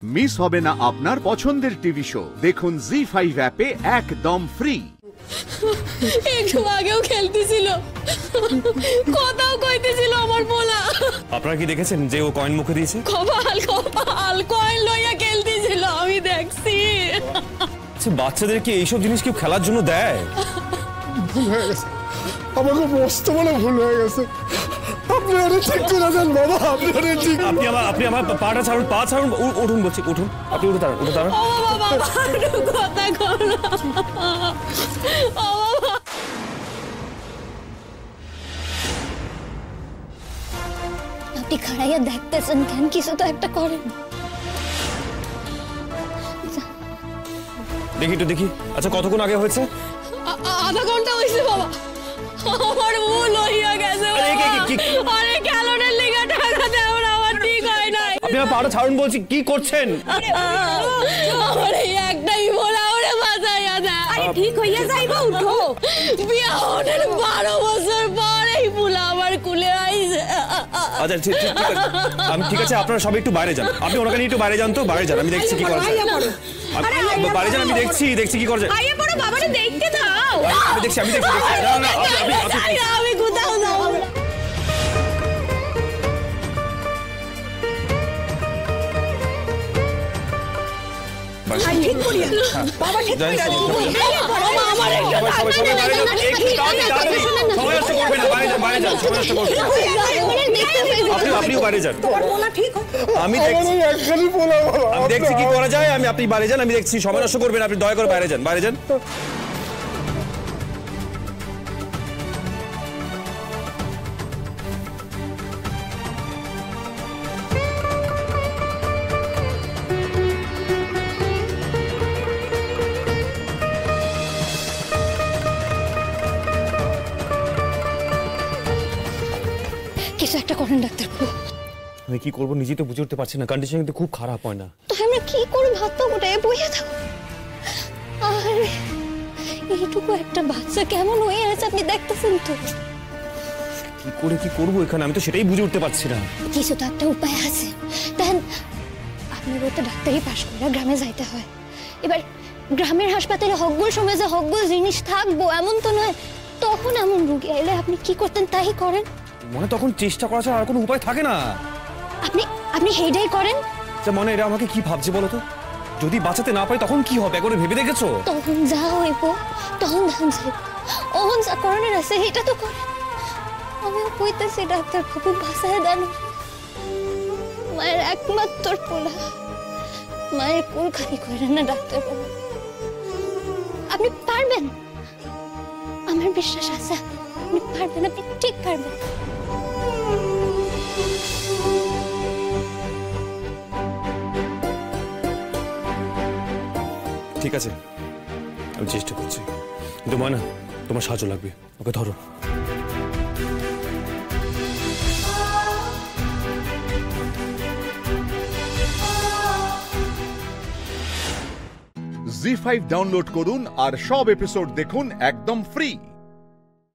Miss হবে না আপনার পছন্দের টিভি শো। দেখুন জি5 অ্যাপে একদম ফ্রি। একটু আগেও খেলতেছিল, কথাও কইতেছিল আমার বলা। আপনারা কি দেখেছেন যে ও কয়েন মুখে দিয়েছে? কপাল কপাল কয়েন লইয়া খেলতেছিল, আমি দেখছি। বাচ্চাদেরকে এইসব জিনিস কেউ খেলার জন্য দেয়? ভুল হয়ে গেছে, আমাকে মস্ত বলে ভুল হয়ে গেছে। আপনি আরে ঠিক করে দেন বাবা, আপনি আরে ঠিক। আপনি আমার পাটা ছাড়ুন, পা ছাড়ুন, উঠুন বলছি, উঠুন। আপনি উঠে দাঁড়ান, উঠে দাঁড়ান। ও বাবা, কথা কর না। ও বাবা, আপনি খাড়াইয়া দেখতেছেন কেন? কিছু তো একটা করেন। দেখি একটু দেখি। আচ্ছা, কতক্ষণ আগে হয়েছে? আধা ঘন্টা হয়েছে বাবা। আমার ভুল হইয়া গেছে। আরে ক্যালোরের লিগা টাকা দেওয়ার আমার ঠিক হয় নাই। আপনি আমার পাটা ছাড়ুন বলছি, কি করছেন? আমার এই একটাই বলা ওরে বাঁচাইয়া দেয়। আরে ঠিক হইয়া যাইবা, উঠো। বিয়া হওয়ার 12 বছর পর এই বুলা আমার কুলে আইছে। আচ্ছা ঠিক আছে, ঠিক আছে, আপনারা সবাই একটু বাইরে যান। আপনি ওনাকে নিয়ে একটু বাইরে যান তো, বাইরে যান, আমি দেখছি কি করা যায়। বাইরে যান, আমি দেখছি কি করা যায়। আইয়া পড়ো, বাবারে দেখতে দাও। আমি দেখছি। না না, আমি কোথাও যাব না। ঠিক করি বাবা, ঠিক করি। আমার একটা আপনিও বাইরে যান। আমি দেখছি কি করা যায়। আপনি বাইরে যান, আমি দেখছি। সময় নষ্ট করবেন, আপনি দয়া করে বাইরে যান, বাইরে যান। কিছু একটা করেন ডাক্তারবাবু। আমি কি করবো নিজেই তো বুঝে উঠতে পারছি না। কন্ডিশন কিন্তু খুব খারাপ, হয় না? তো আমরা কি করব? হাত পা গোটায় বইয়া থাকো। আর এইটুকু একটা বাচ্চা কেমন হয়ে আছে আপনি দেখতেছেন তো। কি করে কি করবো এখানে, আমি তো সেটাই বুঝে উঠতে পারছি না। কিছু তো একটা উপায় আছে। দেন আপনার তো ডাক্তারি পাশ করে গ্রামে যাইতে হয়। এবার গ্রামের হাসপাতালে হকগুল সময় যে হকগুল জিনিস থাকবো এমন তো নয়। তখন এমন রোগী আইলে আপনি কি করতেন তাই করেন। মনে তখন চেষ্টা করা ছাড়া আর কোনো উপায় থাকে না। আপনি হেডাই করেন। মনে এরা আমাকে কি ভাবছে বলো তো? যদি বাঁচাতে না পারি তখন কি হবে, একবার ভেবে দেখেছো? তখন যা হইব তখন ধান যাইব। ওহন যা করণের আছে এটা তো করেন। আমিও কইতেছি ডাক্তার বাবু, বাঁচায় দেন। মায়ের একমাত্র পোলা, মায়ের কোল খালি করেন না ডাক্তার বাবু। আপনি পারবেন, আমার বিশ্বাস আছে আপনি পারবেন, আপনি ঠিক পারবেন। ঠিক আছে, আমি চেষ্টা করছি, কিন্তু ময়না তোমার সাহায্য লাগবে। ওকে ধরো। জি5 ডাউনলোড করুন আর সব এপিসোড দেখুন একদম ফ্রি।